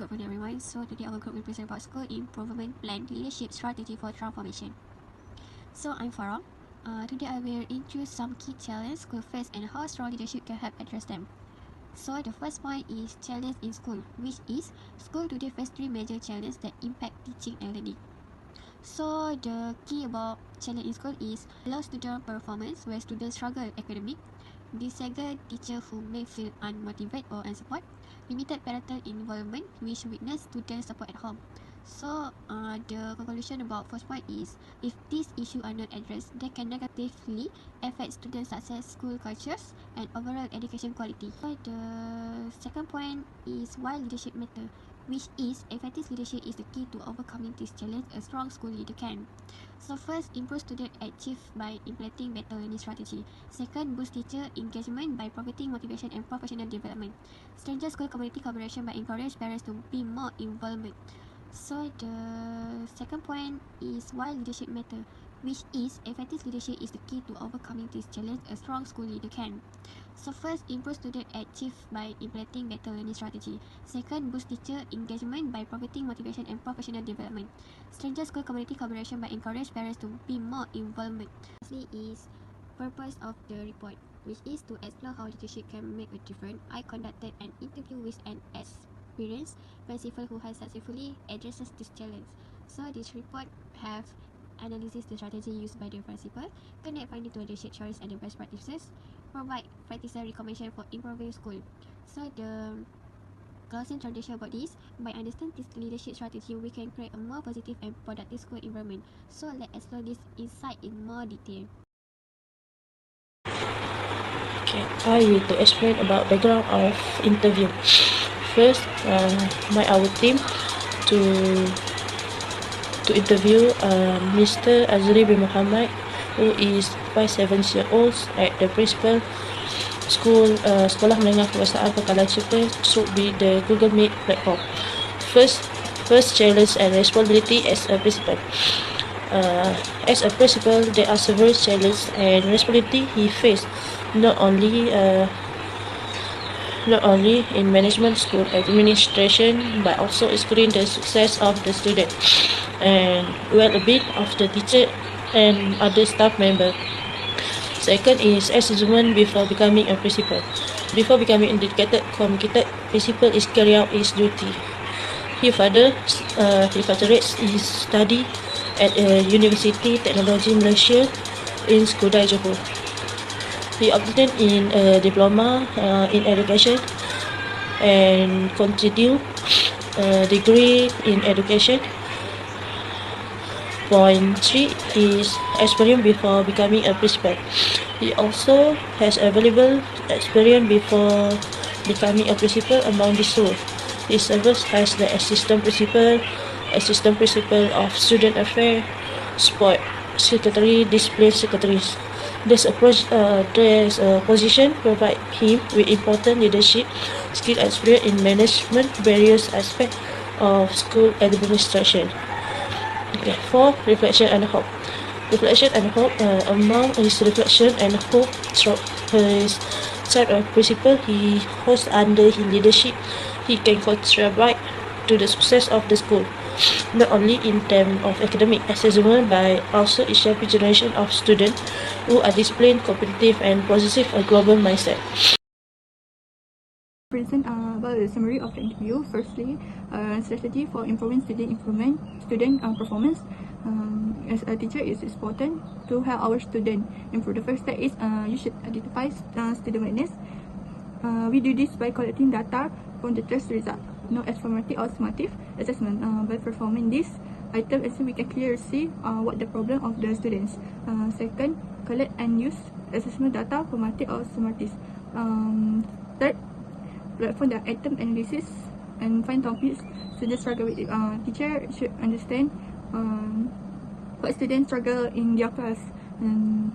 good morning everyone. So today our group will present about school improvement plan leadership strategy for transformation. So I'm Farah. Today I will introduce some key challenges school face and how strong leadership can help address them. So the first point is challenge in school, which is school today face three major challenges that impact teaching and learning. So the key about challenge in school is low student performance where students struggle academic, disengaged teacher who may feel unmotivated or unsupported, limited parental involvement which witness student support at home. So the conclusion about first point is if these issues are not addressed, they can negatively affect student success, school cultures, and overall education quality. So the second point is why leadership matter, which is effective leadership is the key to overcoming this challenge a strong school leader can. So first, improve student achieve by implementing better learning strategy. Second, boost teacher engagement by promoting motivation and professional development. Strengthen school community collaboration by encourage parents to be more involvement. So the second point is why leadership matter, which is effective leadership is the key to overcoming this challenge a strong school leader can. So first, improve student achieve by implementing better learning strategy. Second, boost teacher engagement by promoting motivation and professional development. Strengthen school community collaboration by encourage parents to be more involvement. Lastly is purpose of the report, which is to explore how leadership can make a difference. I conducted an interview with an experienced principal who has successfully addresses this challenge. So this report have analysis the strategy used by the principal, connect finding to leadership choice and the best practices, provide practical recommendation for improving school. So the closing transition about this, by understanding this leadership strategy, we can create a more positive and productive school environment. So let's explore this insight in more detail. Okay, I will to explain about background of interview. First, our team to interview Mr. Azri bin Muhammad, who is 57 years old at the principal school Sekolah Menengah Kebangsaan Pangkalan Cipta should be the Google Meet platform. First challenge and responsibility as a principal. As a principal, there are several challenges and responsibility he faced, not only in management school administration, but also ensuring the success of the student and well-being of the teacher and other staff member. Second is assessment before becoming a principal. Before becoming a dedicated, communicated principal is carry out his duty. He further rates his study at University Technology Malaysia in Skudai, Johor. He obtained in a diploma in education and continue degree in education. Point 3 is experience before becoming a principal. He also has available experience before becoming a principal among the school. He serves as the assistant principal of student affairs, sport secretary, discipline secretaries. This position provide him with important leadership skill and experience in management various aspects of school administration. Okay, 4. Reflection and hope. Reflection and hope. Among his reflection and hope through his side of principle he holds under his leadership, he can contribute to the success of the school, not only in terms of academic assessment, but also in shaping generation of students who are disciplined, competitive, and possess a global mindset. Present about the summary of the interview. Firstly, strategy for improving student performance. As a teacher, it's important to help our student improve. The first step is you should identify student weakness. We do this by collecting data from the test result, not as formative or summative assessment. By performing this item, we can clearly see what the problem of the students. Second, collect and use assessment data, formative or summative. Third, from the item analysis and find topics students struggle with. Teacher should understand what students struggle in their class, and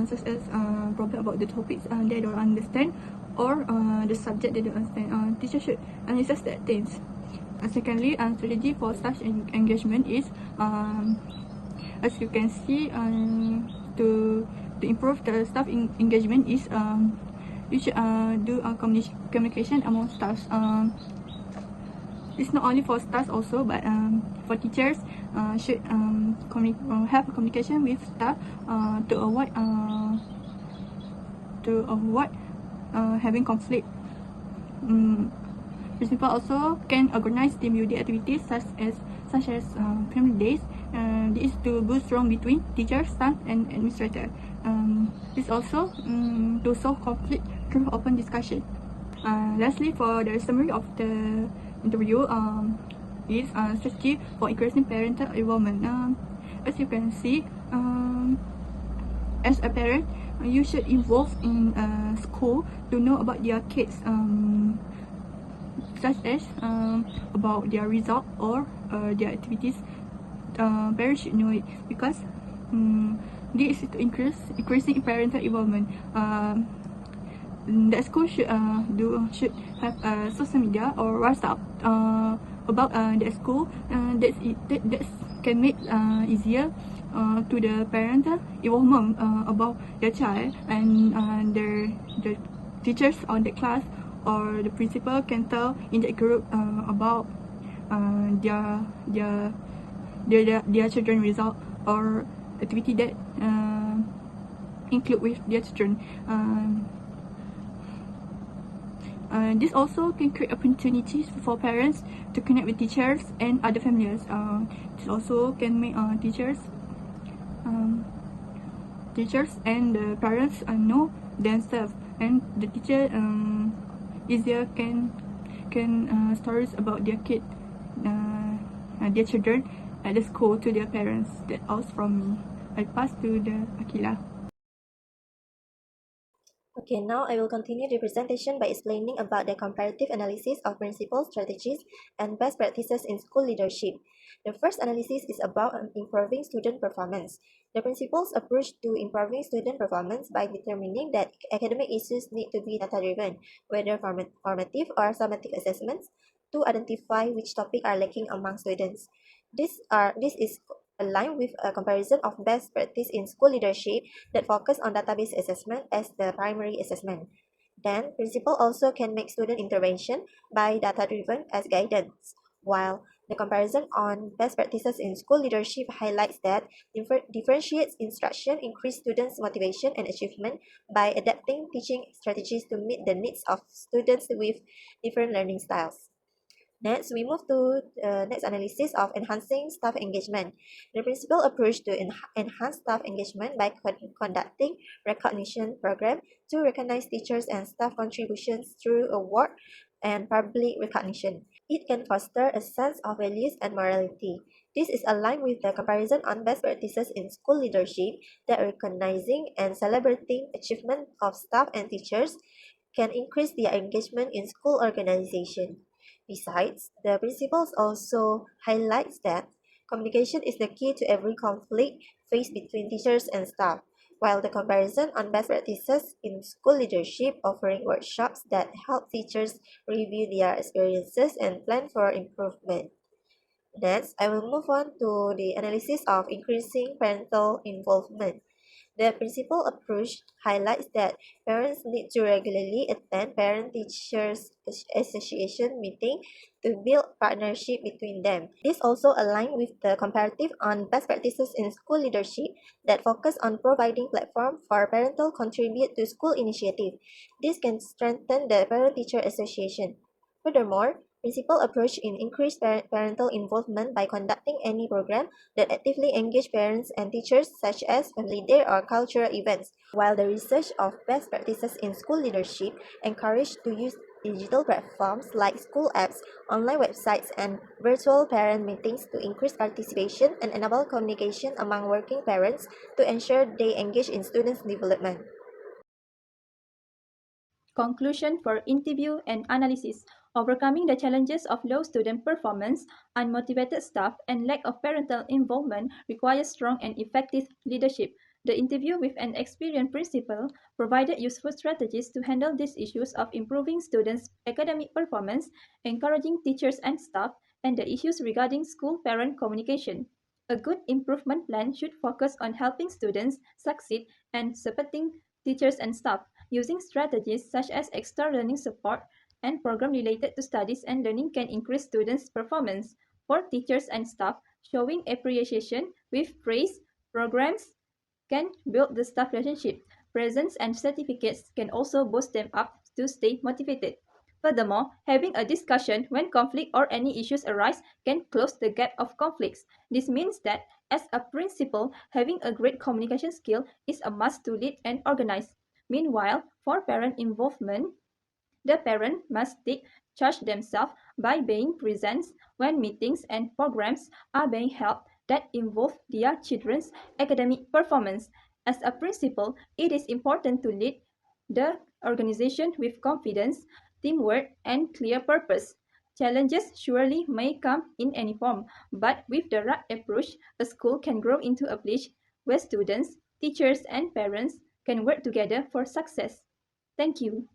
such as problem about the topics they don't understand, or the subject they don't understand. Teacher should analyze that things. Secondly, strategy for staff engagement is, as you can see, to improve the staff engagement is you should do communication among staffs. It's not only for staff also, but for teachers should have a communication with staff to avoid having conflict. Principal also can organize team building activities such as family days. This is to boost strong between teachers, staff, and administrator. This also to solve conflict through open discussion. Lastly, for the summary of the interview, is strategy for increasing parental involvement. As you can see, as a parent, you should involve in school to know about your kids, such as about their result or their activities. Parents should know it because this is to increasing parental involvement. The school should have social media or WhatsApp about the school. That can make easier to the parental involvement about their child, and the teachers on the class or the principal can tell in that group about their children result or activity that include with their children. This also can create opportunities for parents to connect with teachers and other families. This also can make teachers and the parents know themselves, and the teacher easier can stories about their kid, their children at the school to their parents. That all from me. I pass to the Akila. Okay, now I will continue the presentation by explaining about the comparative analysis of principles, strategies, and best practices in school leadership. The first analysis is about improving student performance. The principles approach to improving student performance by determining that academic issues need to be data-driven, whether formative or summative assessments, to identify which topics are lacking among students. This is aligned with a comparison of best practice in school leadership that focus on database assessment as the primary assessment. Then, principal also can make student intervention by data-driven as guidance, while the comparison on best practices in school leadership highlights that differentiates instruction, increase students' motivation and achievement by adapting teaching strategies to meet the needs of students with different learning styles. Next, we move to the next analysis of enhancing staff engagement. The principal approach to enhance staff engagement by conducting recognition program to recognize teachers and staff contributions through award and public recognition. It can foster a sense of values and morality. This is aligned with the comparison on best practices in school leadership that recognizing and celebrating achievement of staff and teachers can increase their engagement in school organization. Besides, the principles also highlights that communication is the key to every conflict faced between teachers and staff, while the comparison on best practices in school leadership offering workshops that help teachers review their experiences and plan for improvement. Next, I will move on to the analysis of increasing parental involvement. The principal approach highlights that parents need to regularly attend parent-teachers association meeting to build partnership between them. This also aligns with the comparative on best practices in school leadership that focus on providing platform for parental contribute to school initiative. This can strengthen the parent-teacher association. Furthermore, principal approach in increased parental involvement by conducting any program that actively engage parents and teachers such as family day or cultural events, while the research of best practices in school leadership encourage to use digital platforms like school apps, online websites, and virtual parent meetings to increase participation and enable communication among working parents to ensure they engage in students' development. Conclusion for interview and analysis. Overcoming the challenges of low student performance, unmotivated staff, and lack of parental involvement requires strong and effective leadership. The interview with an experienced principal provided useful strategies to handle these issues of improving students' academic performance, encouraging teachers and staff, and the issues regarding school-parent communication. A good improvement plan should focus on helping students succeed and supporting teachers and staff using strategies such as extra learning support, and programs related to studies and learning can increase students' performance. For teachers and staff, showing appreciation with praise programs can build the staff relationship. Presents and certificates can also boost them up to stay motivated. Furthermore, having a discussion when conflict or any issues arise can close the gap of conflicts. This means that, as a principal, having a great communication skill is a must to lead and organize. Meanwhile, for parent involvement, the parent must take charge themselves by being present when meetings and programs are being held that involve their children's academic performance. As a principal, it is important to lead the organization with confidence, teamwork, and clear purpose. Challenges surely may come in any form, but with the right approach, a school can grow into a place where students, teachers, and parents can work together for success. Thank you.